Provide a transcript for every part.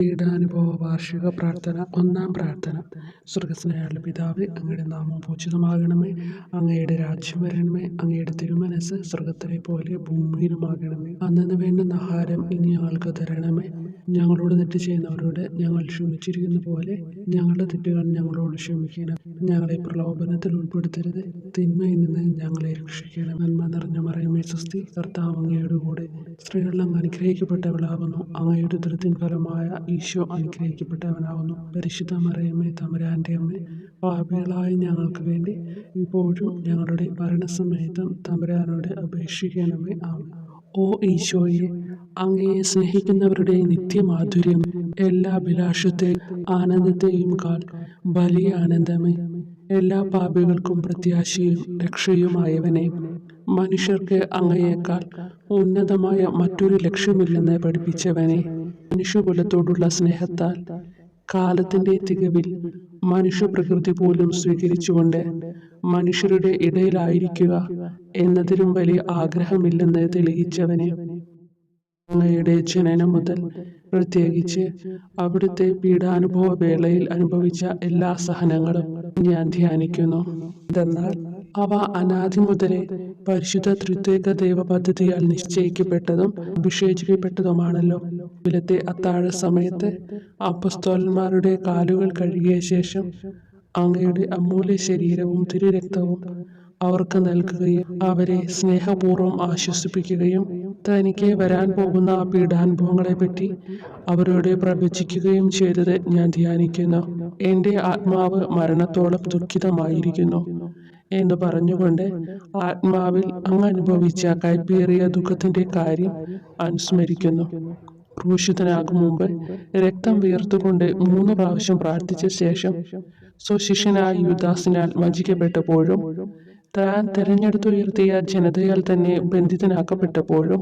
പീഡാനുഭവ വാർഷിക പ്രാർത്ഥന. ഒന്നാം പ്രാർത്ഥന. സ്വർഗ്ഗസ്ഥനായ പിതാവേ, അങ്ങയുടെ നാമം പൂജിതമാകണമേ. അങ്ങയുടെ രാജ്യം വരണമേ. അങ്ങയുടെ തിരുമനസ്സ് സ്വർഗ്ഗത്തിലെ പോലെ ഭൂമിയിലുമാകണമേ. അന്നന്ന് വേണ്ടുന്ന ആഹാരം ഇനി ഞങ്ങൾക്ക് തരണമേ. ഞങ്ങളോട് തെറ്റ് ചെയ്യുന്നവരോട് ഞങ്ങൾ ക്ഷമിച്ചിരിക്കുന്ന പോലെ ഞങ്ങളുടെ തെറ്റുകൾ ഞങ്ങളോട് ക്ഷമിക്കണം. ഞങ്ങളെ പ്രലോഭനത്തിൽ ഉൾപ്പെടുത്തരുത്, തിന്മയിൽ നിന്ന് ഞങ്ങളെ രക്ഷിക്കണം. നന്മ നിറഞ്ഞ മറിയമേ സ്വസ്തി, കർത്താവ് അങ്ങയുടെ കൂടെ സ്ത്രീകളിൽ അങ്ങ് അനുഗ്രഹിക്കപ്പെട്ടവളാകുന്നു. അങ്ങയുടെ ഉദരത്തിൻ ഫലമായ ഈശോ അനുഗ്രഹിക്കപ്പെട്ടവനാകുന്നു. പരിശുദ്ധ മറിയമേ, തമ്പുരാന്റെ അമ്മേ, പാപികളായ ഞങ്ങൾക്ക് വേണ്ടി ഇപ്പോഴും ഞങ്ങളുടെ മരണസമയത്തും തമ്പുരാനോട് അപേക്ഷിക്കണമേ. ആമേൻ. ഓ ഈശോയെ, അങ്ങയെ സ്നേഹിക്കുന്നവരുടെ നിത്യമാധുര്യം, എല്ലാ അഭിലാഷത്തെയും ആനന്ദത്തെയും കാൾ വലിയ ആനന്ദമേ. എല്ലാ പാപികൾക്കും പ്രത്യാശയും രക്ഷയുമായവനെ, മനുഷ്യർക്ക് അങ്ങയേക്കാൾ ഉന്നതമായ മറ്റൊരു ലക്ഷ്യമില്ലെന്ന് പഠിപ്പിച്ചവനെ, മനുഷ്യകുലത്തോടുള്ള സ്നേഹത്താൽ കാലത്തിന്റെ തികവിൽ മനുഷ്യപ്രകൃതി പോലും സ്വീകരിച്ചുകൊണ്ട് മനുഷ്യരുടെ ഇടയിലായിരിക്കുക എന്നതിലും വലിയ ആഗ്രഹമില്ലെന്ന് തെളിയിച്ചവനെ, അങ്ങയുടെ ജനനം മുതൽ പ്രത്യേകിച്ച് അവിടുത്തെ പീഡാനുഭവ വേളയിൽ അനുഭവിച്ച എല്ലാ സഹനങ്ങളും ഞാൻ ധ്യാനിക്കുന്നു. എന്തെന്നാൽ അവ അനാദി മുതലേ പരിശുദ്ധ ത്രിത്വൈക ദൈവ പദ്ധതിയാൽ നിശ്ചയിക്കപ്പെട്ടതും അഭിഷേചിക്കപ്പെട്ടതുമാണല്ലോ. ഇവിലത്തെ അത്താഴ സമയത്ത് അപ്പസ്തോലന്മാരുടെ കാലുകൾ കഴുകിയ ശേഷം അങ്ങയുടെ അമൂല്യ ശരീരവും തിരുരക്തവും അവർക്ക് നൽകുകയും അവരെ സ്നേഹപൂർവ്വം ആശ്വസിപ്പിക്കുകയും തനിക്ക് വരാൻ പോകുന്ന പീഡാനുഭവങ്ങളെ പറ്റി അവരോട് പ്രവചിക്കുകയും ചെയ്തത് ഞാൻ ധ്യാനിക്കുന്നു. എൻ്റെ ആത്മാവ് മരണത്തോളം ദുഃഖിതമായിരിക്കുന്നു എന്ന് പറഞ്ഞുകൊണ്ട് ആത്മാവിൽ അങ്ങ് അനുഭവിച്ച കൈപ്പേറിയ ദുഃഖത്തിന്റെ കാര്യം അനുസ്മരിക്കുന്നു. ക്രൂശിതനാകും മുമ്പ് രക്തം വീർത്തുകൊണ്ട് 3 പ്രാവശ്യം പ്രാർത്ഥിച്ച ശേഷം സ്വശിഷ്യനായ യൂദാസിനാൽ വഞ്ചിക്കപ്പെട്ടപ്പോഴും താൻ തെരഞ്ഞെടുത്തുയർത്തിയ ജനതയാൽ തന്നെ ബന്ധിതനാക്കപ്പെട്ടപ്പോഴും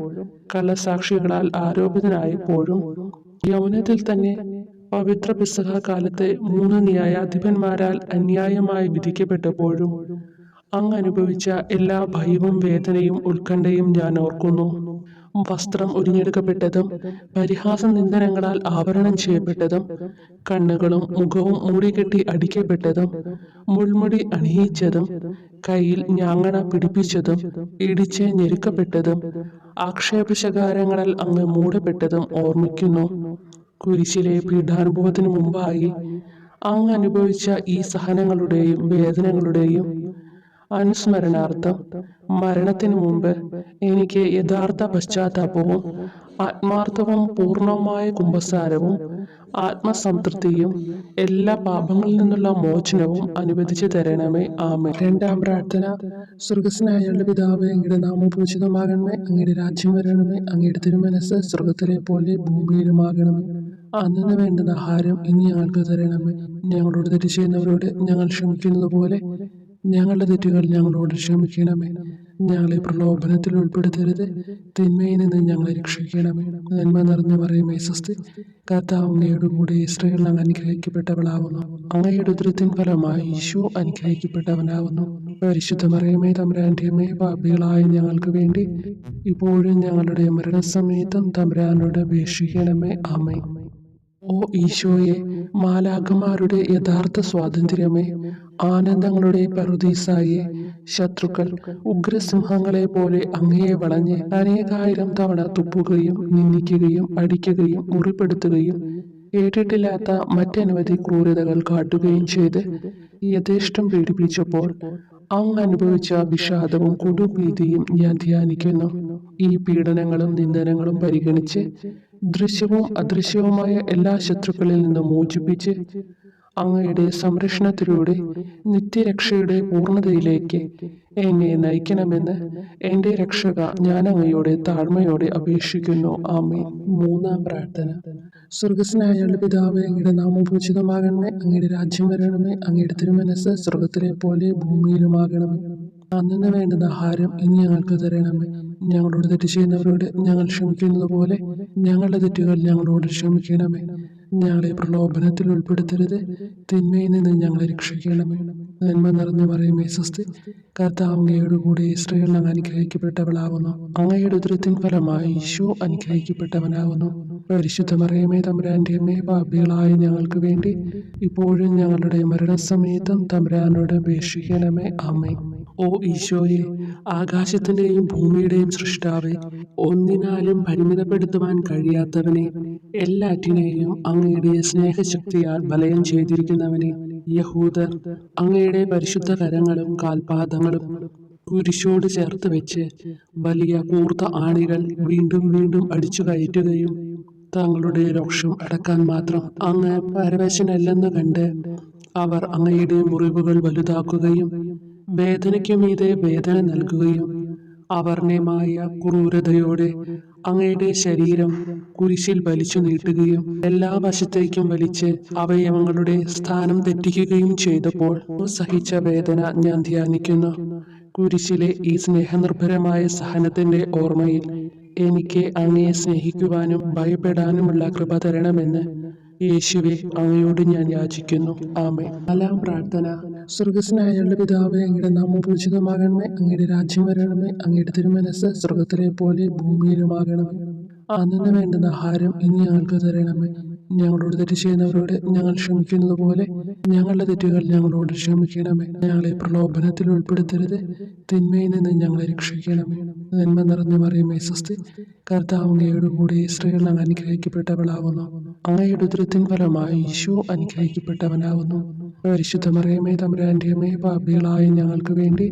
കള്ളസാക്ഷികളാൽ ആരോപിതനായപ്പോഴും യൗവനത്തിൽ തന്നെ പവിത്ര പെസഹ കാലത്ത് 3 ന്യായാധിപന്മാരാൽ അന്യായമായി വിധിക്കപ്പെട്ടപ്പോഴും അങ്ങ് അനുഭവിച്ച എല്ലാ ഭയവും വേദനയും ഉത്കണ്ഠയും ഞാൻ ഓർക്കുന്നു. വസ്ത്രം ഉരിഞ്ഞെടുക്കപ്പെട്ടതും പരിഹാസ നിന്ദനങ്ങളാൽ ആവരണം ചെയ്യപ്പെട്ടതും കണ്ണുകളും മുഖവും മൂടിക്കെട്ടി അടിക്കപ്പെട്ടതും മുൾമുടി അണിയിച്ചതും കയ്യിൽ ഞാങ്ങണ പിടിപ്പിച്ചതും ഇടിച്ച് ഞെരുക്കപ്പെട്ടതും ആക്ഷേപശകാരങ്ങളാൽ അങ്ങ് മൂടപ്പെട്ടതും ഓർമ്മിക്കുന്നു. കുരിശിലെ പീഡാനുഭവത്തിനു മുമ്പായി അങ്ങ് അനുഭവിച്ച ഈ സഹനങ്ങളുടെയും വേദനകളുടെയും അനുസ്മരണാർത്ഥം മരണത്തിനു മുമ്പ് എനിക്ക് യഥാർത്ഥ പശ്ചാത്താപവും ആത്മാർത്ഥവും പൂർണ്ണവുമായ കുമ്പസാരവും ആത്മസംതൃപ്തിയും എല്ലാ പാപങ്ങളിൽ നിന്നുള്ള മോചനവും അനുവദിച്ചു തരണമേ. ആമേൻ. രണ്ടാം പ്രാർത്ഥന. സ്വർഗ്ഗസ്ഥനായ പിതാവേ, അങ്ങയുടെ നാമം പൂജിതമാകണമേ. അങ്ങയുടെ രാജ്യം വരണമേ. അങ്ങയുടെ തിരുമനസ്സ് സ്വർഗ്ഗത്തിലെ പോലെ ഭൂമിയിലുമാകണമേ. അന്നന്ന് വേണ്ടുന്ന ആഹാരം ഇനി ഞങ്ങൾക്ക് തരണമേ. ഞങ്ങളോട് തെറ്റ് ചെയ്യുന്നവരോട് ഞങ്ങൾ ക്ഷമിക്കുന്നത് പോലെ ഞങ്ങളുടെ തെറ്റുകൾ ഞങ്ങളോട് ക്ഷമിക്കണമേ. ഞങ്ങളെ പ്രലോഭനത്തിൽ ഉൾപ്പെടുത്തരുത്, തിന്മയിൽ നിന്ന് ഞങ്ങളെ രക്ഷിക്കണമേ. നന്മ നിറഞ്ഞ മറിയമേ സ്വസ്തി, കർത്താവ് അങ്ങയുടെ കൂടെ സ്ത്രീകളിൽ അങ്ങ് അനുഗ്രഹിക്കപ്പെട്ടവളാകുന്നു. അങ്ങയുടെ ഉദരത്തിൻ ഫലമായി ഈശോ അനുഗ്രഹിക്കപ്പെട്ടവനാകുന്നു. പരിശുദ്ധ മറിയമേ, തമ്പുരാന്റെ അമ്മേ, പാപികളായ ഞങ്ങൾക്ക് വേണ്ടി ഇപ്പോഴും ഞങ്ങളുടെ മരണസമയത്തും തമ്പുരാനോട് അപേക്ഷിക്കണമേ. ആമേൻ. ഓ ഈശോയെ, മാലാഖമാരുടെ യഥാർത്ഥ സ്വാതന്ത്ര്യമേ, ആനന്ദങ്ങളുടെ പറുദീസായെ, ശത്രുക്കൾ ഉഗ്രസിംഹങ്ങളെ പോലെ അങ്ങയെ വളഞ്ഞ് അനേകായിരം തവണ തുപ്പുകയും നിന്ദിക്കുകയും അടിക്കുകയും മുറിപ്പെടുത്തുകയും കേട്ടിട്ടില്ലാത്ത മറ്റനവധി ക്രൂരതകൾ കാട്ടുകയും ചെയ്ത് യഥേഷ്ടം പീഡിപ്പിച്ചപ്പോൾ അങ്ങ് അനുഭവിച്ച വിഷാദവും കൊടുഭീതിയും ഞാൻ ധ്യാനിക്കുന്നു. ഈ പീഡനങ്ങളും നിന്ദനങ്ങളും പരിഗണിച്ച് ദൃശ്യവും അദൃശ്യവുമായ എല്ലാ ശത്രുക്കളിൽ നിന്നും മോചിപ്പിച്ച് അങ്ങയുടെ സംരക്ഷണത്തിലൂടെ നിത്യരക്ഷയുടെ പൂർണ്ണതയിലേക്ക് എന്നെ നയിക്കണമെന്ന് എൻ്റെ രക്ഷക ഞാൻ അങ്ങയോടെ താഴ്മയോടെ അപേക്ഷിക്കുന്നു. ആമേൻ. മൂന്നാം പ്രാർത്ഥന. സ്വർഗ്ഗസ്ഥനായ പിതാവേ, അങ്ങയുടെ നാമം പൂജിതമാകണമേ. അങ്ങയുടെ രാജ്യം വരണമേ. അങ്ങയുടെ തിരുമനസ്സ് സ്വർഗ്ഗത്തിലെ പോലെ ഭൂമിയിലുമാകണമേ. അന്നന്ന് വേണ്ടുന്ന ആഹാരം ഇനി ഞങ്ങൾക്ക് തരണമേ. ഞങ്ങളോട് തെറ്റ് ചെയ്യുന്നവരോട് ഞങ്ങൾ ക്ഷമിക്കുന്നത് പോലെ ഞങ്ങളുടെ തെറ്റുകൾ ഞങ്ങളോട് ക്ഷമിക്കണമേ. ഞങ്ങളെ പ്രലോഭനത്തിൽ ഉൾപ്പെടുത്തരുത്, തിന്മയിൽ നിന്ന് ഞങ്ങളെ രക്ഷിക്കണമേ. നന്മ നിറഞ്ഞ മറിയമേ സ്വസ്തി, കർത്താവ് അങ്ങയോട് കൂടെ സ്ത്രീകൾ അങ്ങ് അനുഗ്രഹിക്കപ്പെട്ടവളാകുന്നു. അങ്ങയുടെ ഉദരത്തിൻ ഫലമായി ഈശോ അനുഗ്രഹിക്കപ്പെട്ടവനാകുന്നു. പരിശുദ്ധ മറിയമേ തമ്പുരാന്റെ അമ്മേ, പാപികളായ ഞങ്ങൾക്ക് വേണ്ടി ഇപ്പോഴും ഞങ്ങളുടെ മരണസമയത്തും തമ്പുരാനോട് അപേക്ഷിക്കണമേ. ആമേൻ. ഓ ഈശോയെ, ആകാശത്തിന്റെയും ഭൂമിയുടെയും സൃഷ്ടാവേ, ഒന്നിനാലും പരിമിതപ്പെടുത്തുവാൻ കഴിയാത്തവനെ, എല്ലാറ്റിനെയും അങ്ങയുടെ സ്നേഹശക്തിയാൽ വലയം ചെയ്തിരിക്കുന്നവനെ, യഹൂദർ അങ്ങയുടെ പരിശുദ്ധ കരങ്ങളും കാൽപാദങ്ങളും കുരിശോട് ചേർത്ത് വെച്ച് വലിയ കൂർത്ത ആണികൾ വീണ്ടും വീണ്ടും അടിച്ചു കയറ്റുകയും തങ്ങളുടെ രോഷം അടക്കാൻ മാത്രം അങ്ങ് പരവശനല്ലെന്ന് കണ്ട് അവർ അങ്ങയുടെ മുറിവുകൾ വലുതാക്കുകയും വേദനയ്ക്കു മീതെ വേദന നൽകുകയും അവർണ്യമായ ക്രൂരതയോടെ അങ്ങയുടെ ശരീരം കുരിശിൽ വലിച്ചു നീട്ടുകയും എല്ലാ വശത്തേക്കും വലിച്ച് അവയവങ്ങളുടെ സ്ഥാനം തെറ്റിക്കുകയും ചെയ്തപ്പോൾ സഹിച്ച വേദന ഞാൻ ധ്യാനിക്കുന്നു. കുരിശിലെ ഈ സ്നേഹനിർഭരമായ സഹനത്തിന്റെ ഓർമ്മയിൽ എനിക്ക് അങ്ങയെ സ്നേഹിക്കുവാനും ഭയപ്പെടാനുമുള്ള കൃപ തരണമെന്ന് യേശുവെ അങ്ങയോട് ഞാൻ യാചിക്കുന്നു. ആമേൻ. നാലാം പ്രാർത്ഥന. സ്വർഗസ്നായ ഞങ്ങളുടെ പിതാവേ, അങ്ങയുടെ നാമം പൂജിതമാകണമേ, അങ്ങയുടെ രാജ്യം വരണമേ, അങ്ങയുടെ തിരുമനസ്സ് സ്വർഗത്തിലെ പോലെ ഭൂമിയിലുമാകണമേ. അന്നു വേണ്ടുന്ന ആഹാരം ഇനി ഞങ്ങൾക്ക് തരണമേ. ഞങ്ങളോട് തെറ്റ് ചെയ്യുന്നവരോട് ഞങ്ങൾ ക്ഷമിക്കുന്നത് പോലെ ഞങ്ങളുടെ തെറ്റുകൾ ഞങ്ങളോട് ക്ഷമിക്കണമേ. ഞങ്ങളെ പ്രലോഭനത്തിൽ ഉൾപ്പെടുത്തരുത്, തിന്മയിൽ നിന്ന് ഞങ്ങളെ രക്ഷിക്കണമേ. നന്മ നിറഞ്ഞ മറിയമേ സ്വസ്തി, കർത്താവ് അങ്ങയോട് കൂടെ സ്ത്രീകൾ അങ്ങ് അനുഗ്രഹിക്കപ്പെട്ടവളാകുന്നു. അങ്ങയുടെ ഉദരത്തിൻ ഫലമായി ഈശോ അനുഗ്രഹിക്കപ്പെട്ടവനാകുന്നു. പരിശുദ്ധ മറിയമേ തമ്പുരാന്റെ അമ്മേ, പാപികളായ ഞങ്ങൾക്ക് വേണ്ടി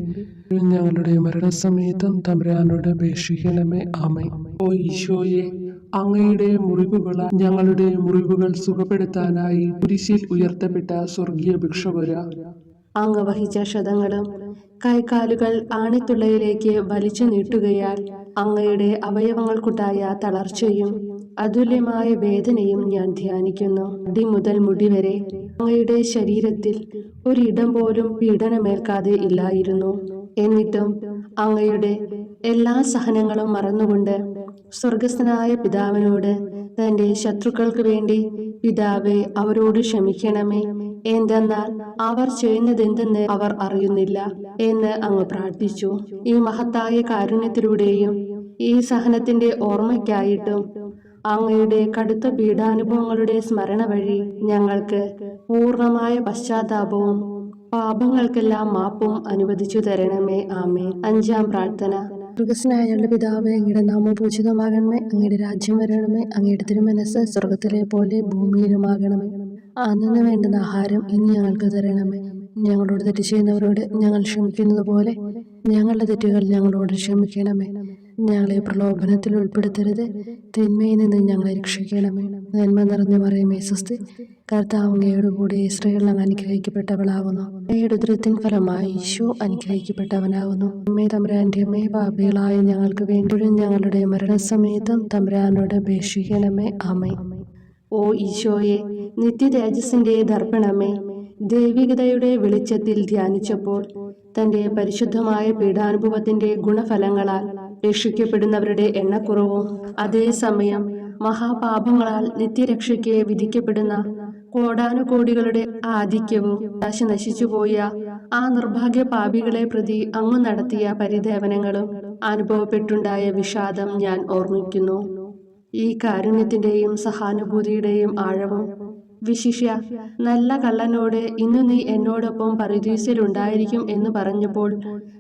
ഞങ്ങളുടെ മരണസമയത്തും തമ്പുരാനോട് അപേക്ഷിക്കണമേ. ആമേൻ. ഓ ഈശോയെ, അങ്ങയുടെ മുറിവുകളാൽ ഞങ്ങളുടെ മുറിവുകൾ സുഖപ്പെടുത്താനായി കുരിശിൽ ഉയർത്തപ്പെട്ട സ്വർഗീയ ഭിക്ഷുകര, അങ്ങ് വഹിച്ച ക്ഷതങ്ങളും കൈകാലുകൾ ആണിത്തുള്ളയിലേക്ക് വലിച്ചു നീട്ടുകയാൽ അങ്ങയുടെ അവയവങ്ങൾക്കുണ്ടായ തളർച്ചയും അതുല്യമായ വേദനയും ഞാൻ ധ്യാനിക്കുന്നു. അടി മുതൽ മുടി വരെ അങ്ങയുടെ ശരീരത്തിൽ ഒരിടം പോലും പീഡനമേൽക്കാതെ ഇല്ലായിരുന്നു. എന്നിട്ടും അങ്ങയുടെ എല്ലാ സഹനങ്ങളും മറന്നുകൊണ്ട് സ്വർഗസ്ഥനായ പിതാവിനോട് തന്റെ ശത്രുക്കൾക്ക് വേണ്ടി പിതാവേ അവരോട് ക്ഷമിക്കണമേ, എന്തെന്നാൽ അവർ ചെയ്യുന്നതെന്തെന്ന് അവർ അറിയുന്നില്ല എന്ന് അങ്ങ് പ്രാർത്ഥിച്ചു. ഈ മഹത്തായ കാരുണ്യത്തിലൂടെയും ഈ സഹനത്തിന്റെ ഓർമ്മയ്ക്കായിട്ടും അങ്ങയുടെ കടുത്ത പീഡാനുഭവങ്ങളുടെ സ്മരണ വഴി ഞങ്ങൾക്ക് പൂർണ്ണമായ പശ്ചാത്താപവും പാപങ്ങൾക്കെല്ലാം മാപ്പും അനുവദിച്ചു തരണമേ. ആമേൻ. അഞ്ചാം പ്രാർത്ഥന. സ്വർഗസ്നായ ഞങ്ങളുടെ പിതാവേ, അങ്ങയുടെ നാമം പൂജിതമാകണമേ, അങ്ങയുടെ രാജ്യം വരണമേ, അങ്ങയുടെ തിരുമനസ്സ് സ്വർഗത്തിലെ പോലെ ഭൂമിയിലുമാകണമേ. അന്നു വേണ്ടുന്ന ആഹാരം ഇനി ഞങ്ങൾക്ക് തരണമേ. ഞങ്ങളോട് തെറ്റ് ചെയ്യുന്നവരോട് ഞങ്ങൾ ക്ഷമിക്കുന്നത് പോലെ ഞങ്ങളുടെ തെറ്റുകൾ ഞങ്ങളോട് ക്ഷമിക്കണമേ. ഞങ്ങളെ പ്രലോഭനത്തിൽ ഉൾപ്പെടുത്തരുത്, തിന്മയിൽ നിന്ന് ഞങ്ങളെ രക്ഷിക്കണമേ. നന്മ നിറഞ്ഞ മറിയമേ സ്വസ്തി, കർത്താവ് അങ്ങയോട് കൂടെ സ്ത്രീകൾ അങ്ങ് അനുഗ്രഹിക്കപ്പെട്ടവളാകുന്നു. അങ്ങയുടെ ഉദരത്തിൻ ഫലമായി ഈശോ അനുഗ്രഹിക്കപ്പെട്ടവനാകുന്നു. അമ്മേ തമ്പുരാന്റെ അമ്മേ, പാപികളായ ഞങ്ങൾക്ക് വേണ്ടിയും ഞങ്ങളുടെ മരണസമയത്തും തമ്പുരാനോട് അപേക്ഷിക്കണമേ. ആമേൻ. ഓ ഈശോയെ, നിത്യതേജസ്സിന്റെ ദർപ്പണമേ, ദൈവികതയുടെ വെളിച്ചത്തിൽ ധ്യാനിച്ചപ്പോൾ തന്റെ പരിശുദ്ധമായ പീഡാനുഭവത്തിന്റെ ഗുണഫലങ്ങളാൽ രക്ഷിക്കപ്പെടുന്നവരുടെ എണ്ണക്കുറവും അതേസമയം മഹാപാപങ്ങളാൽ നിത്യരക്ഷയ്ക്ക് വിധിക്കപ്പെടുന്ന കോടാനുകോടികളുടെ ആധിക്യവും നശിച്ചുപോയ ആ നിർഭാഗ്യ പാപികളെ പ്രതി അങ്ങ് നടത്തിയ പരിദേവനങ്ങളും അനുഭവപ്പെട്ടുണ്ടായ വിഷാദം ഞാൻ ഓർമ്മിക്കുന്നു. ഈ കാരുണ്യത്തിന്റെയും സഹാനുഭൂതിയുടെയും ആഴവും വിശിഷ്യ നല്ല കള്ളനോട് ഇന്നു നീ എന്നോടൊപ്പം പറുദീസയിലുണ്ടായിരിക്കും എന്ന് പറഞ്ഞപ്പോൾ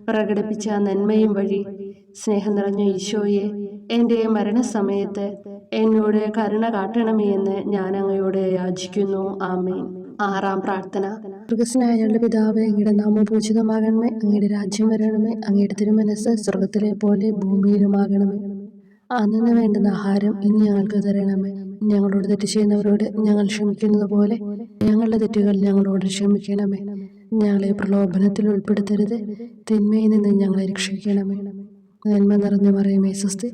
പ്രകടിപ്പിച്ച നന്മയും വഴി സ്നേഹം നിറഞ്ഞ ഈശോയെ, എൻ്റെ മരണസമയത്ത് എന്നോട് കരുണ കാട്ടണമേ എന്ന് ഞാൻ അങ്ങയോട് യാചിക്കുന്നു. ആമേൻ. ആറാം പ്രാർത്ഥന. സ്വർഗസ്നായ ഞങ്ങളുടെ പിതാവേ, അങ്ങയുടെ നാമം പൂജിതമാകണമേ, അങ്ങയുടെ രാജ്യം വരണമേ, അങ്ങയുടെ തിരുമനസ്സ് സ്വർഗത്തിലെ പോലെ ഭൂമിയിലുമാകണമേ. അന്നു വേണ്ടുന്ന ആഹാരം ഇനി ഞങ്ങൾക്ക് തരണമേ. ഞങ്ങളോട് തെറ്റ് ചെയ്യുന്നവരോട് ഞങ്ങൾ ക്ഷമിക്കുന്നത് പോലെ ഞങ്ങളുടെ തെറ്റുകൾ ഞങ്ങളോട് ക്ഷമിക്കണമേ. ഞങ്ങളെ പ്രലോഭനത്തിൽ ഉൾപ്പെടുത്തരുത്, തിന്മയിൽ നിന്ന് ഞങ്ങളെ രക്ഷിക്കണമേ. നന്മ നിറഞ്ഞ മറിയമേ സ്വസ്തി,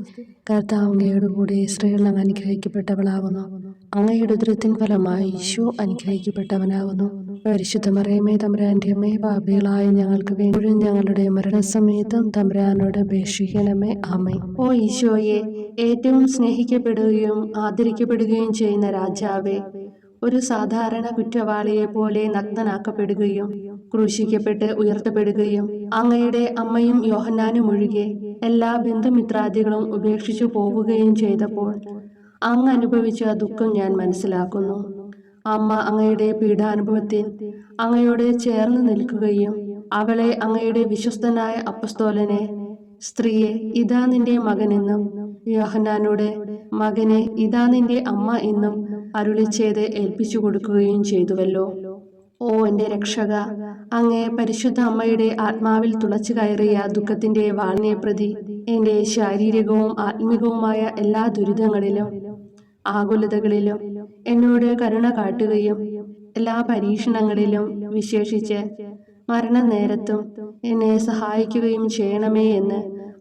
കർത്താവ് അങ്ങയോട് കൂടെ സ്ത്രീകൾ അങ്ങ് അനുഗ്രഹിക്കപ്പെട്ടവളാകുന്നു. അങ്ങയുടെ ഉദരത്തിൻ ഫലമായി ഈശോ അനുഗ്രഹിക്കപ്പെട്ടവനാകുന്നു. പരിശുദ്ധ മറിയമേ തമ്പുരാന്റെ അമ്മേ, പാപികളായ ഞങ്ങൾക്ക് വേണ്ടി ഞങ്ങളുടെ മരണസമയത്തും തമ്പുരാനോട് അപേക്ഷിക്കണമേ. ആമേൻ. ഓ ഈശോയെ, ഏറ്റവും സ്നേഹിക്കപ്പെടുകയും ആദരിക്കപ്പെടുകയും ചെയ്യുന്ന രാജാവേ, ഒരു സാധാരണ കുറ്റവാളിയെ പോലെ നഗ്നനാക്കപ്പെടുകയും ക്രൂശിക്കപ്പെട്ട് ഉയർത്തപ്പെടുകയും അങ്ങയുടെ അമ്മയും യോഹന്നാനും ഒഴികെ എല്ലാ ബന്ധുമിത്രാദികളും ഉപേക്ഷിച്ചു പോവുകയും ചെയ്തപ്പോൾ അങ്ങ് അനുഭവിച്ച ദുഃഖം ഞാൻ മനസ്സിലാക്കുന്നു. അമ്മ അങ്ങയുടെ പീഡാനുഭവത്തിൽ അങ്ങയോട് ചേർന്ന് നിൽക്കുകയും അവളെ അങ്ങയുടെ വിശ്വസ്തനായ അപ്പസ്തോലനെ, സ്ത്രീയെ ഇതാ നിന്റെ മകനെന്നും യോഹന്നാനോട്, മകനെ ഇതാ നിന്റെ അമ്മ എന്നും അരുളിച്ചെയ്ത് ഏൽപ്പിച്ചു കൊടുക്കുകയും ചെയ്തുവല്ലോ. ഓ എൻ്റെ രക്ഷക, അങ്ങേ പരിശുദ്ധ അമ്മയുടെ ആത്മാവിൽ തുളച്ചു കയറിയ ദുഃഖത്തിന്റെ വാളിനെ പ്രതി എൻ്റെ ശാരീരികവും ആത്മികവുമായ എല്ലാ ദുരിതങ്ങളിലും ആകുലതകളിലും എന്നോട് കരുണ കാട്ടുകയും എല്ലാ പരീക്ഷണങ്ങളിലും വിശേഷിച്ച് മരണനേരത്തും എന്നെ സഹായിക്കുകയും ചെയ്യണമേ എന്ന്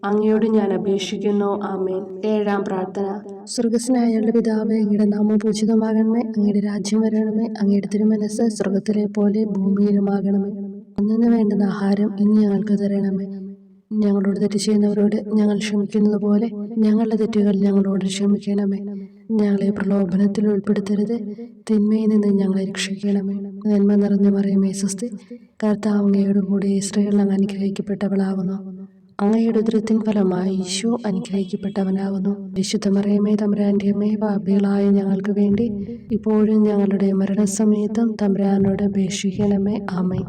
അങ്ങയോട് ഞാൻ അപേക്ഷിക്കുന്നു. ആമേൻ. 7-ാം പ്രാർത്ഥന. സ്വർഗസ്നായ പിതാവേ, അങ്ങയുടെ നാമം പൂജിതമാകണമേ. അങ്ങയുടെ രാജ്യം വരണമേ. അങ്ങയുടെ തിരുമനസ്സ് സ്വർഗത്തിലെ പോലെ ഭൂമിയിലുമാകണമേ. അന്നു വേണ്ടുന്ന ആഹാരം ഇനി ഞങ്ങൾക്ക് തരണമേ. ഞങ്ങളോട് തെറ്റ് ചെയ്യുന്നവരോട് ഞങ്ങൾ ക്ഷമിക്കുന്നത് പോലെ ഞങ്ങളുടെ തെറ്റുകൾ ഞങ്ങളോട് ക്ഷമിക്കണമേ. ഞങ്ങളെ പ്രലോഭനത്തിൽ ഉൾപ്പെടുത്തരുത്, തിന്മയിൽ നിന്ന് ഞങ്ങളെ രക്ഷിക്കണമേ. നന്മ നിറഞ്ഞ മറിയമേ സ്വസ്തി, കർത്താവ് അങ്ങയോട് കൂടെ സ്ത്രീകൾ അങ്ങ് അനുഗ്രഹിക്കപ്പെട്ടവളാകുന്നു. അങ്ങയുടെ ഉദരത്തിൻ ഫലമായി ഈശോ അനുഗ്രഹിക്കപ്പെട്ടവനാകുന്നു. വിശുദ്ധ മറിയമേ തമ്പുരാന്റെ അമ്മേ, പാപികളായ ഞങ്ങൾക്ക് വേണ്ടി ഇപ്പോഴും ഞങ്ങളുടെ മരണസമയത്തും തമ്പുരാനോട് അപേക്ഷിക്കണമേ. ആമേൻ.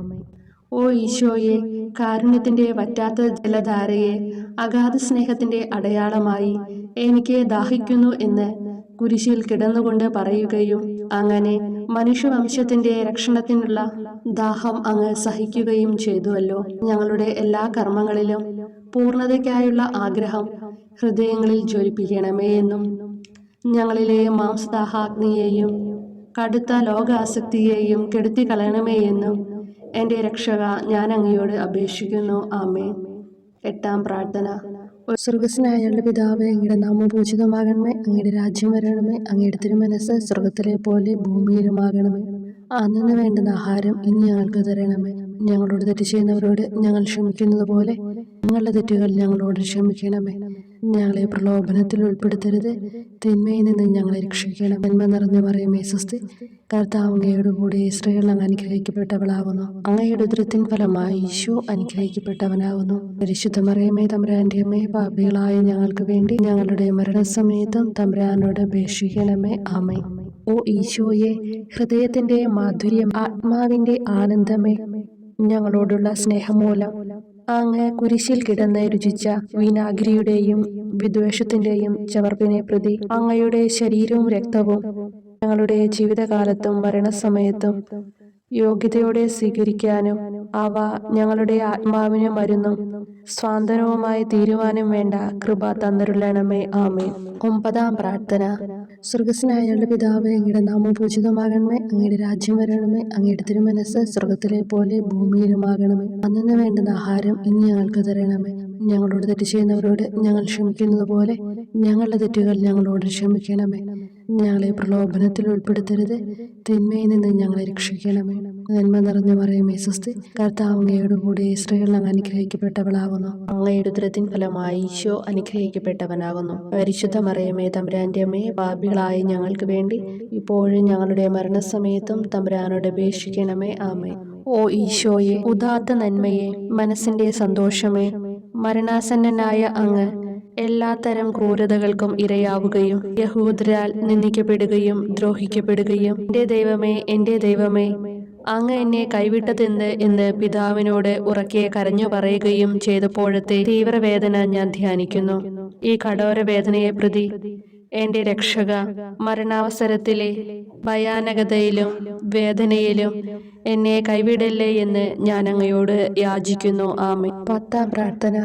ഓ ഈശോയെ, കാരുണ്യത്തിന്റെ വറ്റാത്ത ജലധാരയെ അഗാധ സ്നേഹത്തിന്റെ അടയാളമായി എനിക്ക് ദാഹിക്കുന്നു എന്ന് കുരിശിൽ കിടന്നുകൊണ്ട് പറയുകയും അങ്ങനെ മനുഷ്യവംശത്തിന്റെ രക്ഷണത്തിനുള്ള ദാഹം അങ്ങ് സഹിക്കുകയും ചെയ്തുവല്ലോ. ഞങ്ങളുടെ എല്ലാ കർമ്മങ്ങളിലും പൂർണ്ണതയ്ക്കായുള്ള ആഗ്രഹം ഹൃദയങ്ങളിൽ ജ്വലിപ്പിക്കണമേ എന്നും ഞങ്ങളിലെ മാംസദാഹാഗ്നിയെയും കടുത്ത ലോകാസക്തിയെയും കെടുത്തി കളയണമേ എന്നും എൻ്റെ രക്ഷക ഞാൻ അങ്ങയോട് അപേക്ഷിക്കുന്നു. ആമേൻ. 8-ാം പ്രാർത്ഥന. സ്വർഗസ്നായ പിതാവേ, അങ്ങയുടെ നാമം പൂജിതമാകണമേ. അങ്ങയുടെ രാജ്യം വരണമേ. അങ്ങയുടെ തിരുമനസ്സ് സ്വർഗത്തിലെ പോലെ ഭൂമിയിലുമാകണമേ. അന്നു വേണ്ടുന്ന ആഹാരം ഇനി ഞങ്ങൾക്ക് തരണമേ. ഞങ്ങളോട് തെറ്റ് ചെയ്യുന്നവരോട് ഞങ്ങൾ ക്ഷമിക്കുന്നത് പോലെ ഞങ്ങളുടെ തെറ്റുകൾ ഞങ്ങളോട് ക്ഷമിക്കണമേ. ഞങ്ങളെ പ്രലോഭനത്തിൽ ഉൾപ്പെടുത്തരുത്, തിന്മയിൽ നിന്ന് ഞങ്ങളെ രക്ഷിക്കണം. നന്മ നിറഞ്ഞ മറിയമേ സ്വസ്തി, കർത്താവ് അങ്ങയോട് കൂടെ സ്ത്രീകൾ അങ്ങ് അനുഗ്രഹിക്കപ്പെട്ടവളാകുന്നു. അങ്ങയുടെ ഉദരത്തിൻ ഫലമായി ഈശോ അനുഗ്രഹിക്കപ്പെട്ടവനാകുന്നു. പരിശുദ്ധ മറിയമേ തമ്പുരാന്റെ അമ്മേ, പാപികളായ ഞങ്ങൾക്ക് വേണ്ടി ഞങ്ങളുടെ മരണസമയത്തും തമ്പുരാനോട് അപേക്ഷിക്കണമേ. ആമേൻ. ഓ ഈശോയെ, ഹൃദയത്തിന്റെ മാധുര്യം, ആത്മാവിന്റെ ആനന്ദമേ, ഞങ്ങളോടുള്ള സ്നേഹം മൂലം അങ്ങ് കുരിശിൽ കിടന്ന് രുചിച്ച വിനാഗിരിയുടെയും വിദ്വേഷത്തിന്റെയും ചവർപ്പിനെ പ്രതി അങ്ങയുടെ ശരീരവും രക്തവും ഞങ്ങളുടെ ജീവിതകാലത്തും മരണസമയത്തും യോഗ്യതയോടെ സ്വീകരിക്കാനും അവ ഞങ്ങളുടെ ആത്മാവിന് മരുന്നും സ്വാന്തനവുമായി തീരുവാനും വേണ്ട കൃപ തന്നരുളണമേ. ആമേൻ. 9-ാം പ്രാർത്ഥന. സ്വർഗസ്നായ പിതാവേ, അങ്ങയുടെ നാമം പൂജിതമാകണമേ. അങ്ങയുടെ രാജ്യം വരണമേ. അങ്ങയുടെ തിരുമനസ്സ് സ്വർഗത്തിലെ പോലെ ഭൂമിയിലുമാകണമേ. അന്നു വേണ്ടുന്ന ആഹാരം ഇനി ഞങ്ങൾക്ക് തരണമേ. ഞങ്ങളോട് തെറ്റ് ചെയ്യുന്നവരോട് ഞങ്ങൾ ക്ഷമിക്കുന്നത് പോലെ ഞങ്ങളുടെ തെറ്റുകൾ ഞങ്ങളോട് ക്ഷമിക്കണമേ. ഞങ്ങളെ പ്രലോഭനത്തിൽ ഉൾപ്പെടുത്തരുത്, തിന്മയിൽ നിന്ന് ഞങ്ങളെ രക്ഷിക്കണമേ. നന്മ നിറഞ്ഞ മറിയമേ സ്വസ്തി, കർത്താവ് അങ്ങയോട് കൂടെ സ്ത്രീകൾ അങ്ങ് അനുഗ്രഹിക്കപ്പെട്ടവളാകുന്നു. അങ്ങയുടെ ഉദരത്തിൻ ഫലമായി ഈശോ അനുഗ്രഹിക്കപ്പെട്ടവനാകുന്നു. പരിശുദ്ധ മറിയമേ തമ്പുരാന്റെ അമ്മേ, പാപികളായ ഞങ്ങൾക്ക് വേണ്ടി ഇപ്പോഴും ഞങ്ങളുടെ മരണസമയത്തും തമ്പുരാനോട് അപേക്ഷിക്കണമേ. ആമേൻ. ഓ ഈശോയെ, ഉദാത്ത നന്മയെ, മനസ്സിന്റെ സന്തോഷമേ, മരണാസന്നനായ അങ്ങ് എല്ലാത്തരം ക്രൂരതകൾക്കും ഇരയാവുകയും യഹൂദരാൽ നിന്ദിക്കപ്പെടുകയും ദ്രോഹിക്കപ്പെടുകയും എൻ്റെ ദൈവമേ അങ്ങ് എന്നെ കൈവിട്ടതെന്ത് എന്ന് പിതാവിനോട് ഉറക്കെ കരഞ്ഞു പറയുകയും ചെയ്തപ്പോഴത്തെ തീവ്രവേദന ഞാൻ ധ്യാനിക്കുന്നു. ഈ കഠോര വേദനയെ പ്രതി എൻ്റെ രക്ഷക, മരണാവസരത്തിലെ ഭയാനകതയിലും വേദനയിലും എന്നെ കൈവിടല്ലേ എന്ന് ഞാൻ അങ്ങയോട് യാചിക്കുന്നു. ആമേൻ. 10-ാം പ്രാർത്ഥന.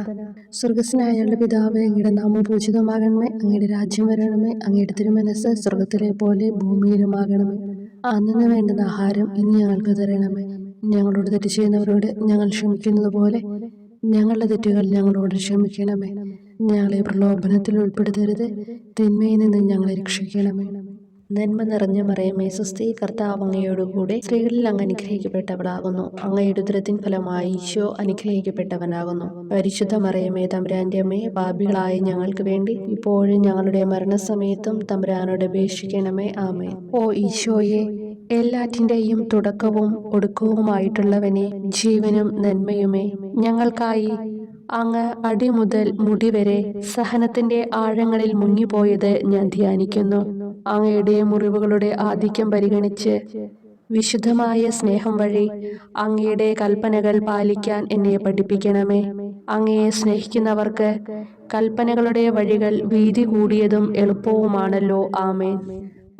സ്വർഗസ്നായ പിതാവേ, അങ്ങയുടെ നാമം പൂജിതമാകണമേ. അങ്ങയുടെ രാജ്യം വരണമേ. അങ്ങയുടെ തിരുമനസ്സ് സ്വർഗത്തിലെ പോലെ ഭൂമിയിലുമാകണമേ. അന്നു വേണ്ടുന്ന ആഹാരം ഇനി ഞങ്ങൾക്ക് തരണമേ. ഞങ്ങളോട് തെറ്റ് ചെയ്യുന്നവരോട് ഞങ്ങൾ ക്ഷമിക്കുന്നത് പോലെ ഞങ്ങളുടെ തെറ്റുകൾ ഞങ്ങളോട് ക്ഷമിക്കണമേ. ഞങ്ങളെ പ്രലോഭനത്തിൽ ഉൾപ്പെടുത്തരുത്. തിന്മയിൽ നിന്ന് ഞങ്ങളെ രക്ഷിക്കണമേ. നന്മ നിറഞ്ഞ മറിയമേ സ്വസ്തി, കർത്താവ് അങ്ങയോടുകൂടെ സ്ത്രീകളിൽ അങ്ങ് അനുഗ്രഹിക്കപ്പെട്ടവളാകുന്നു. അങ്ങയുടെ ഉദരത്തിൻ ഫലമായി ഈശോ അനുഗ്രഹിക്കപ്പെട്ടവനാകുന്നു. പരിശുദ്ധ മറിയമേ തമ്പുരാന്റെ അമ്മേ, പാപികളായ ഞങ്ങൾക്ക് വേണ്ടി ഇപ്പോഴും ഞങ്ങളുടെ മരണസമയത്തും തമ്പുരാനോട് അപേക്ഷിക്കണമേ. ആമേൻ. ഓ ഈശോയെ, എല്ലാറ്റിൻ്റെയും തുടക്കവും ഒടുക്കവുമായിട്ടുള്ളവനെ, ജീവനും നന്മയുമേ, ഞങ്ങൾക്കായി അങ്ങ് അടിമുതൽ മുടിവരെ സഹനത്തിന്റെ ആഴങ്ങളിൽ മുങ്ങിപ്പോയത് ഞാൻ ധ്യാനിക്കുന്നു. അങ്ങയുടെ മുറിവുകളുടെ ആധിക്യം പരിഗണിച്ച് വിശുദ്ധമായ സ്നേഹം വഴി അങ്ങയുടെ കൽപ്പനകൾ പാലിക്കാൻ എന്നെ പഠിപ്പിക്കണമേ. അങ്ങയെ സ്നേഹിക്കുന്നവർക്ക് കൽപ്പനകളുടെ വഴികൾ വീതി കൂടിയതും എളുപ്പവുമാണല്ലോ. ആമേൻ.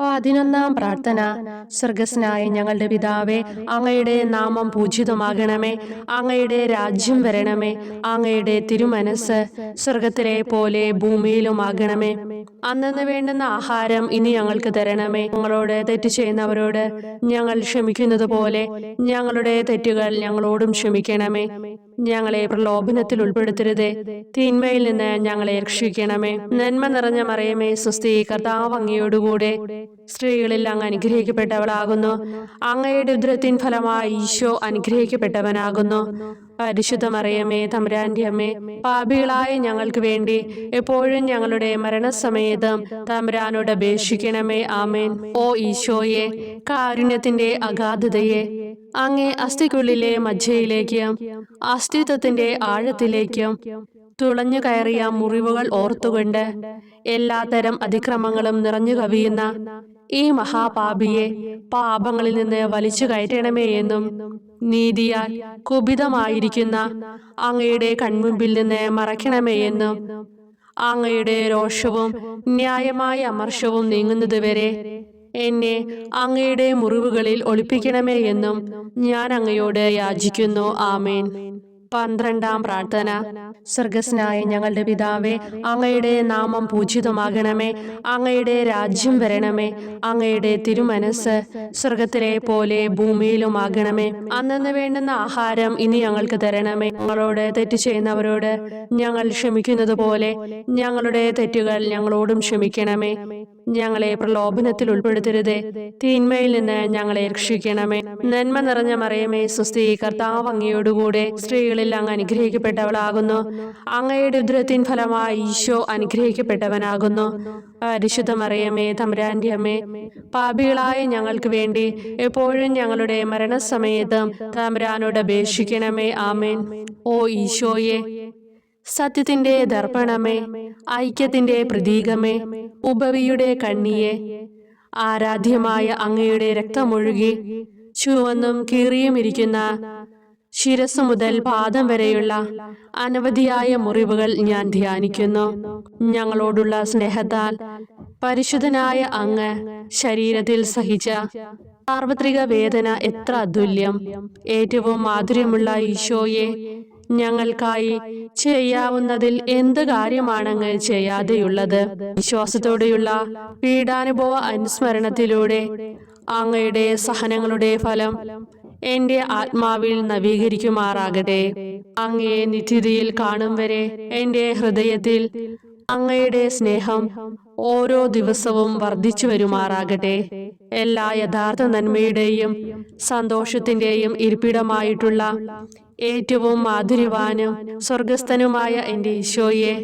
11-ാം പ്രാർത്ഥന. സ്വർഗസ്നായ ഞങ്ങളുടെ പിതാവേ, അങ്ങയുടെ നാമം പൂജിതമാകണമേ. അങ്ങയുടെ രാജ്യം വരണമേ. അങ്ങയുടെ തിരുമനസ് സ്വർഗത്തിലെ പോലെ ഭൂമിയിലുമാകണമേ. അന്നന്ന് വേണ്ടുന്ന ആഹാരം ഇനി ഞങ്ങൾക്ക് തരണമേ. ഞങ്ങളോട് തെറ്റ് ചെയ്യുന്നവരോട് ഞങ്ങൾ ക്ഷമിക്കുന്നത് പോലെ ഞങ്ങളുടെ തെറ്റുകൾ ഞങ്ങളോടും ക്ഷമിക്കണമേ. ഞങ്ങളെ പ്രലോഭനത്തിൽ ഉൾപ്പെടുത്തരുതേ, തിന്മയിൽ നിന്ന് ഞങ്ങളെ രക്ഷിക്കണമേ. നന്മ നിറഞ്ഞ മറിയമേ സ്വസ്തി, കർത്താവ് അങ്ങയോടുകൂടെ സ്ത്രീകളിൽ അങ്ങ് അനുഗ്രഹിക്കപ്പെട്ടവളാകുന്നു. അങ്ങയുടെ ഉദരത്തിൻ ഫലമായി ഈശോ അനുഗ്രഹിക്കപ്പെട്ടവനാകുന്നു. പരിശുദ്ധ മറിയമേ തമ്പുരാന്റെ അമ്മേ, പാപികളായ ഞങ്ങൾക്ക് വേണ്ടി എപ്പോഴും ഞങ്ങളുടെ മരണസമയത്തും തമ്പുരാനോട് അപേക്ഷിക്കണമേ. ആമേൻ. ഓ ഈശോയെ, കാരുണ്യത്തിന്റെ അഗാധതയെ, അങ്ങേ അസ്ഥിക്കുള്ളിലെ മജ്ജയിലേക്കും അസ്തിത്വത്തിന്റെ ആഴത്തിലേക്കും തുളഞ്ഞു കയറിയ മുറിവുകൾ ഓർത്തുകൊണ്ട് എല്ലാത്തരം അതിക്രമങ്ങളും നിറഞ്ഞു കവിയുന്ന ഈ മഹാപാപിയെ പാപങ്ങളിൽ നിന്ന് വലിച്ചു കയറ്റണമേ എന്നും, നീതിയാൽ കുപിതമായിരിക്കുന്ന അങ്ങയുടെ കൺമുമ്പിൽ നിന്ന് മറയ്ക്കണമേ എന്നും, അങ്ങയുടെ രോഷവും ന്യായമായ അമർഷവും നീങ്ങുന്നതുവരെ എന്നെ അങ്ങയുടെ മുറിവുകളിൽ ഒളിപ്പിക്കണമേ എന്നും ഞാൻ അങ്ങയോട് യാചിക്കുന്നു. ആമേൻ. 12-ാം പ്രാർത്ഥന. സ്വർഗസ്നായ ഞങ്ങളുടെ പിതാവേ, അങ്ങയുടെ നാമം പൂജിതമാകണമേ. അങ്ങയുടെ രാജ്യം വരണമേ. അങ്ങയുടെ തിരുമനസ് സ്വർഗത്തിലെ പോലെ ഭൂമിയിലുമാകണമേ. അന്നന്ന് വേണ്ടുന്ന ആഹാരം ഇനി ഞങ്ങൾക്ക് തരണമേ. ഞങ്ങളോട് തെറ്റ് ചെയ്യുന്നവരോട് ഞങ്ങൾ ക്ഷമിക്കുന്നത് പോലെ ഞങ്ങളുടെ തെറ്റുകൾ ഞങ്ങളോടും ക്ഷമിക്കണമേ. ഞങ്ങളെ പ്രലോഭനത്തിൽ ഉൾപ്പെടുത്തരുതേ, തിന്മയിൽ നിന്ന് ഞങ്ങളെ രക്ഷിക്കണമേ. നന്മ നിറഞ്ഞ മറിയമേ സ്വസ്തി, കർത്താവ് അങ്ങയോടുകൂടെ സ്ത്രീകളിൽ അങ്ങ് അനുഗ്രഹിക്കപ്പെട്ടവളാകുന്നു. അങ്ങയുടെ ഉദരത്തിൻ ഫലമായി ഈശോ അനുഗ്രഹിക്കപ്പെട്ടവനാകുന്നു. പരിശുദ്ധ മറിയമേ തമ്പുരാന്റെ അമ്മേ, പാപികളായ ഞങ്ങൾക്ക് വേണ്ടി എപ്പോഴും ഞങ്ങളുടെ മരണസമയത്തും തമ്പുരാനോട് അപേക്ഷിക്കണമേ. ആമേൻ. ഓ ഈശോയെ, സത്യത്തിന്റെ ദർപ്പണമേ, ഐക്യത്തിന്റെ പ്രതീകമേ, ഉപവിയുടെ കണ്ണിയെ, ആരാധ്യമായ അങ്ങയുടെ രക്തമൊഴുകി ചുവന്നും കീറിയുമിരിക്കുന്ന ശിരസ് മുതൽ പാദം വരെയുള്ള അനവധിയായ മുറിവുകൾ ഞാൻ ധ്യാനിക്കുന്നു. ഞങ്ങളോടുള്ള സ്നേഹത്താൽ പരിശുദ്ധനായ അങ്ങ് ശരീരത്തിൽ സഹിച്ച സാർവത്രിക വേദന എത്ര അതുല്യം. ഏറ്റവും മാധുര്യമുള്ള ഈശോയെ, ഞങ്ങൾക്കായി ചെയ്യാവുന്നതിൽ എന്ത് കാര്യമാണങ്ങ് ചെയ്യാതെയുള്ളത്? വിശ്വാസത്തോടെയുള്ള പീഡാനുഭവ അനുസ്മരണത്തിലൂടെ അങ്ങയുടെ സഹനങ്ങളുടെ ഫലം എന്റെ ആത്മാവിൽ നവീകരിക്കുമാറാകട്ടെ. അങ്ങയെ നിത്യതയിൽ കാണും വരെ എന്റെ ഹൃദയത്തിൽ അങ്ങയുടെ സ്നേഹം ഓരോ ദിവസവും വർദ്ധിച്ചു വരുമാറാകട്ടെ. എല്ലാ യഥാർത്ഥ നന്മയുടെയും സന്തോഷത്തിന്റെയും ഇരിപ്പിടമായിട്ടുള്ള ഏറ്റവും മാധുര്യവാനും സ്വർഗസ്ഥനുമായ എന്റെ ഈശോയെ,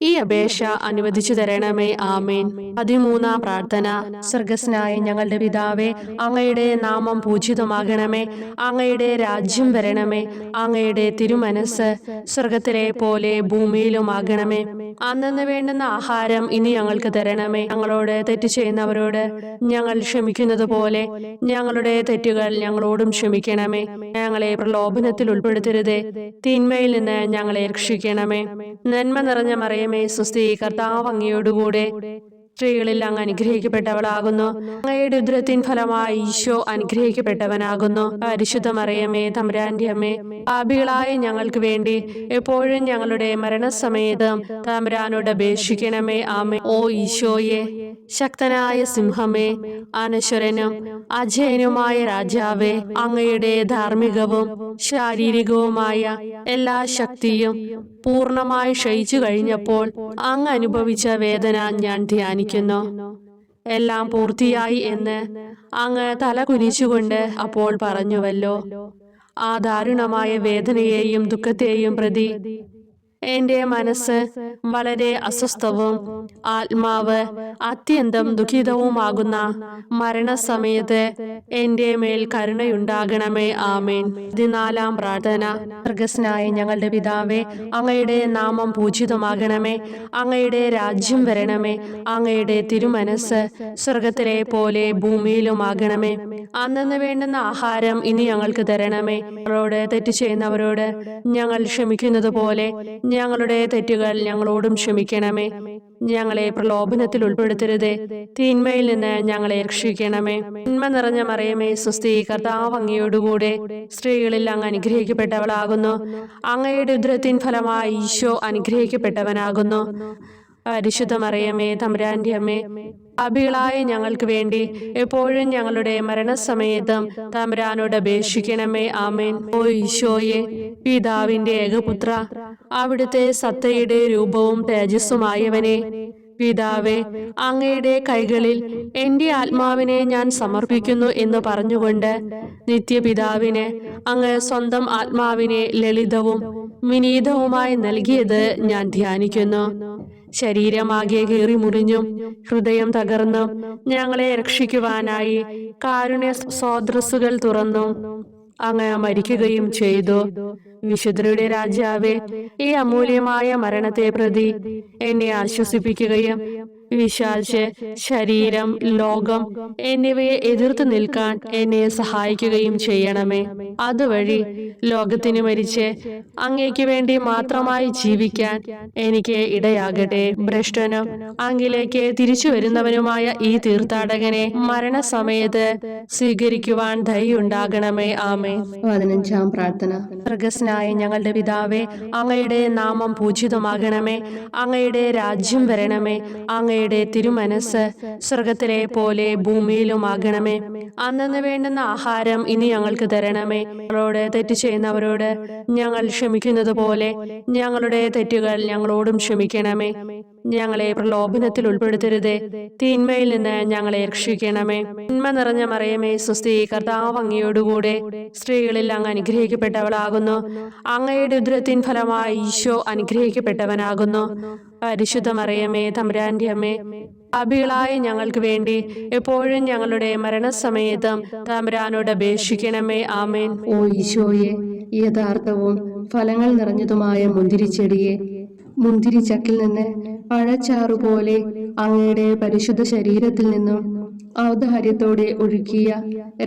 ഈ അപേക്ഷ അനുവദിച്ചു തരണമേ. ആമേൻ. 13-ാം പ്രാർത്ഥന. സ്വർഗസ്നായ ഞങ്ങളുടെ പിതാവേ, അങ്ങയുടെ നാമം പൂജിതമാകണമേ. അങ്ങയുടെ രാജ്യം വരണമേ. അങ്ങയുടെ തിരുമനസ് സ്വർഗത്തിലെ പോലെ ഭൂമിയിലുമാകണമേ. അന്നന്ന് വേണ്ടുന്ന ആഹാരം ഇനി ഞങ്ങൾക്ക് തരണമേ. ഞങ്ങളോട് തെറ്റ് ചെയ്യുന്നവരോട് ഞങ്ങൾ ക്ഷമിക്കുന്നത് പോലെ ഞങ്ങളുടെ തെറ്റുകൾ ഞങ്ങളോടും ക്ഷമിക്കണമേ. ഞങ്ങളെ പ്രലോഭനത്തിൽ ഉൾപ്പെടുത്തരുതേ, തിന്മയിൽ നിന്ന് ഞങ്ങളെ രക്ഷിക്കണമേ. നന്മ നിറഞ്ഞ മറിയമേ സ്വസ്തി, കർത്താവ് അങ്ങയോടുകൂടെ സ്ത്രീകളിൽ അങ്ങ് അനുഗ്രഹിക്കപ്പെട്ടവളാകുന്നു. അങ്ങയുടെ ഉദരത്തിൻ ഫലമായി ഈശോ അനുഗ്രഹിക്കപ്പെട്ടവനാകുന്നു. പരിശുദ്ധ മറിയമേ തമ്പുരാന്റെ അമ്മേ, പാപികളായ ഞങ്ങൾക്ക് വേണ്ടി എപ്പോഴും ഞങ്ങളുടെ മരണസമയത്തും തമ്പുരാനോട് അപേക്ഷിക്കണമേ. ആമേൻ. ഓ ഈശോയെ, ശക്തനായ സിംഹമേ, അനശ്വരനും അജയനുമായ രാജാവേ, അങ്ങയുടെ ധാർമ്മികവും ശാരീരികവുമായ എല്ലാ ശക്തിയും പൂർണ്ണമായി ക്ഷയിച്ചു കഴിഞ്ഞപ്പോൾ അങ്ങ് അനുഭവിച്ച വേദന ഞാൻ ധ്യാനിക്കുന്നു. എല്ലാം പൂർത്തിയായി എന്ന് അങ്ങ് തല കുനിച്ചുകൊണ്ട് അപ്പോൾ പറഞ്ഞുവല്ലോ. ആ ദാരുണമായ വേദനയെയും ദുഃഖത്തെയും പ്രതി എന്റെ മനസ്സ് വളരെ അസ്വസ്ഥവും ആത്മാവ് അത്യന്തം ദുഃഖിതവുമാകുന്ന മരണസമയത്ത് എന്റെ മേൽ കരുണയുണ്ടാകണമേ. ആമേൻ. 14-ാം പ്രാർത്ഥന. സ്വർഗ്ഗസ്ഥനായ ഞങ്ങളുടെ പിതാവേ, അങ്ങയുടെ നാമം പൂജിതമാകണമേ. അങ്ങയുടെ രാജ്യം വരണമേ. അങ്ങയുടെ തിരുമനസ്സ് സ്വർഗത്തിലെ പോലെ ഭൂമിയിലുമാകണമേ. അന്നന്ന് വേണ്ടുന്ന ആഹാരം ഇനി ഞങ്ങൾക്ക് തരണമേ. ഞങ്ങളോട് തെറ്റ് ചെയ്യുന്നവരോട് ഞങ്ങൾ ക്ഷമിക്കുന്നത് പോലെ ഞങ്ങളുടെ തെറ്റുകൾ ഞങ്ങളോടും ക്ഷമിക്കണമേ. ഞങ്ങളെ പ്രലോഭനത്തിൽ ഉൾപ്പെടുത്തരുതേ, തിന്മയിൽ നിന്ന് ഞങ്ങളെ രക്ഷിക്കണമേ. നന്മ നിറഞ്ഞ മറിയമേ സ്വസ്തി, കർത്താവ് അങ്ങയോടുകൂടെ സ്ത്രീകളിൽ അങ്ങ് അനുഗ്രഹിക്കപ്പെട്ടവളാകുന്നു. അങ്ങയുടെ ഉദരത്തിൻ ഫലമായി ഈശോ അനുഗ്രഹിക്കപ്പെട്ടവനാകുന്നു. പരിശുദ്ധ മറിയമേ തമ്പുരാന്റെ അമ്മേ, പാപികളായ ഞങ്ങൾക്ക് വേണ്ടി എപ്പോഴും ഞങ്ങളുടെ മരണസമയത്തും തമ്പുരാനോട് അപേക്ഷിക്കണമേ. ആമേൻ. ഓ ഈശോയെ, പിതാവിന്റെ ഏകപുത്ര, അവിടുത്തെ സത്തയുടെ രൂപവും തേജസ്സുമായവനെ, പിതാവേ, അങ്ങയുടെ കൈകളിൽ എന്റെ ആത്മാവിനെ ഞാൻ സമർപ്പിക്കുന്നു എന്ന് പറഞ്ഞുകൊണ്ട് നിത്യപിതാവിന് അങ്ങ് സ്വന്തം ആത്മാവിനെ ലളിതവും വിനീതവുമായി നൽകിയത് ഞാൻ ധ്യാനിക്കുന്നു. ശരീരമാകെ കീറി മുറിഞ്ഞും ഹൃദയം തകർന്നും ഞങ്ങളെ രക്ഷിക്കുവാനായി കാരുണ്യ സ്രോതസ്സുകൾ തുറന്നും അങ്ങ് മരിക്കുകയും ചെയ്തു. വിശുദ്ധരുടെ രാജാവേ, ഈ അമൂല്യമായ മരണത്തെ പ്രതി എന്നെ ആശ്വസിപ്പിക്കുകയും വിശാലിച്ച് ശരീരം, ലോകം എന്നിവയെ എതിർത്ത് നിൽക്കാൻ എന്നെ സഹായിക്കുകയും ചെയ്യണമേ. അതുവഴി ലോകത്തിന് മരിച്ച് അങ്ങേക്ക് വേണ്ടി മാത്രമായി ജീവിക്കാൻ എനിക്ക് ഇടയാകട്ടെ. ഭ്രഷ്ടനും അങ്ങിലേക്ക് തിരിച്ചു വരുന്നവനുമായ ഈ തീർത്ഥാടകനെ മരണസമയത്ത് സ്വീകരിക്കുവാൻ ദയുണ്ടാകണമേ. ആമേൻ. 15-ാം പ്രാർത്ഥന. സ്വർഗ്ഗസ്ഥനായ ഞങ്ങളുടെ പിതാവേ, അങ്ങയുടെ നാമം പൂജിതമാകണമേ. അങ്ങയുടെ രാജ്യം വരണമേ. അങ്ങയുടെ തിരുമനസ്സ് സ്വർഗത്തിലെ പോലെ ഭൂമിയിലുമാകണമേ. അന്നന്ന് വേണ്ടുന്ന ആഹാരം ഇനി ഞങ്ങൾക്ക് തരണമേ. ഞങ്ങളോട് തെറ്റ് ചെയ്യുന്നവരോട് ഞങ്ങൾ ക്ഷമിക്കുന്നത് പോലെ ഞങ്ങളുടെ തെറ്റുകൾ ഞങ്ങളോടും ക്ഷമിക്കണമേ. ഞങ്ങളെ പ്രലോഭനത്തിൽ ഉൾപ്പെടുത്തരുതേ, തിന്മയിൽ നിന്ന് ഞങ്ങളെ രക്ഷിക്കണമേ. നന്മ നിറഞ്ഞ മറിയമേ സ്വസ്തി, കർത്താവ് അങ്ങയോടുകൂടെ സ്ത്രീകളിൽ അങ്ങ് അനുഗ്രഹിക്കപ്പെട്ടവളാകുന്നു. അങ്ങയുടെ ഉദരത്തിൻ ഫലമായി ഈശോ അനുഗ്രഹിക്കപ്പെട്ടവനാകുന്നു. പരിശുദ്ധ മറിയമേ തമ്പുരാന്റെ അമ്മേ, പാപികളായ ഞങ്ങൾക്ക് വേണ്ടി എപ്പോഴും ഞങ്ങളുടെ മരണസമയത്തും തമ്പുരാനോട് അപേക്ഷിക്കണമേ. ആമേൻ. ഓ ഈശോയെ, യഥാർത്ഥവും ഫലങ്ങൾ നിറഞ്ഞതുമായ മുന്തിരിച്ചെടിയെ, മുന്തിരിച്ചക്കിൽ നിന്ന് പഴച്ചാറുപോലെ അങ്ങയുടെ പരിശുദ്ധ ശരീരത്തിൽ നിന്നും ഔദാര്യത്തോടെ ഒഴുക്കിയ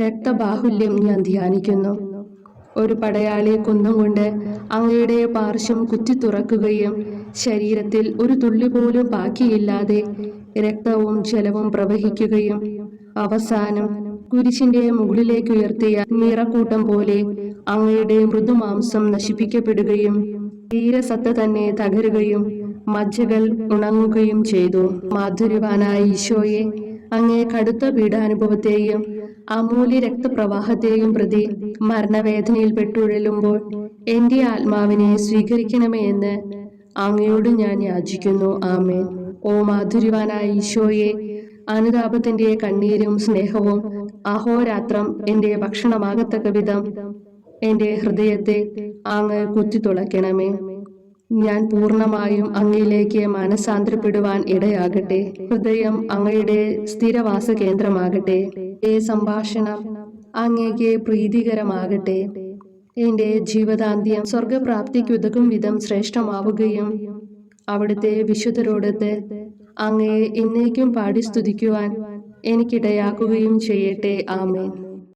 രക്തബാഹുല്യം ഞാൻ ധ്യാനിക്കുന്നു. ഒരു പടയാളി കുന്തം കൊണ്ട് അങ്ങയുടെ പാർശ്വം കുത്തി തുറക്കുകയും ശരീരത്തിൽ ഒരു തുള്ളി പോലും ബാക്കിയില്ലാതെ രക്തവും ജലവും പ്രവഹിക്കുകയും അവസാനം കുരിശിന്റെ മുകളിലേക്ക് ഉയർത്തിയ മീറക്കൂട്ടം പോലെ അങ്ങയുടെ മൃദുമാംസം നശിപ്പിക്കപ്പെടുകയും തീരസത്ത തന്നെ തകരുകയും മജ്ജകൾ ഉണങ്ങുകയും ചെയ്തു. മാധുര്യവാനായ ഈശോയെ, അങ്ങേ കടുത്ത പീഡാനുഭവത്തെയും അമൂല്യ രക്തപ്രവാഹത്തെയും പ്രതി മരണവേദനയിൽ പെട്ടുഴലുമ്പോൾ എന്റെ ആത്മാവിനെ സ്വീകരിക്കണമേ എന്ന് അങ്ങയോട് ഞാൻ യാചിക്കുന്നു. ആമേൻ. ഓ മാധുര്യവാനായ ഈശോയെ, അനുതാപത്തിന്റെ കണ്ണീരും സ്നേഹവും അഹോരാത്രം എന്റെ ഭക്ഷണമാകത്തക്ക വിധം എന്റെ ഹൃദയത്തെ അങ്ങ് കുത്തിത്തുളയ്ക്കണമേ. ഞാൻ പൂർണ്ണമായും അങ്ങയിലേക്ക് മനസാന്തരപ്പെടുവാൻ ഇടയാകട്ടെ. ഹൃദയം അങ്ങയുടെ സ്ഥിരവാസ കേന്ദ്രമാകട്ടെ. ഈ സംഭാഷണം അങ്ങേക്ക് പ്രീതികരമാകട്ടെ. എന്റെ ജീവതാന്ത്യം സ്വർഗപ്രാപ്തിക്കുതകും വിധം ശ്രേഷ്ഠമാവുകയും അവിടുത്തെ വിശുദ്ധരോടൊത്ത് അങ്ങയെ എന്നേക്കും പാടി സ്തുതിക്കുവാൻ എനിക്കിടയാക്കുകയും ചെയ്യട്ടെ. ആമേൻ.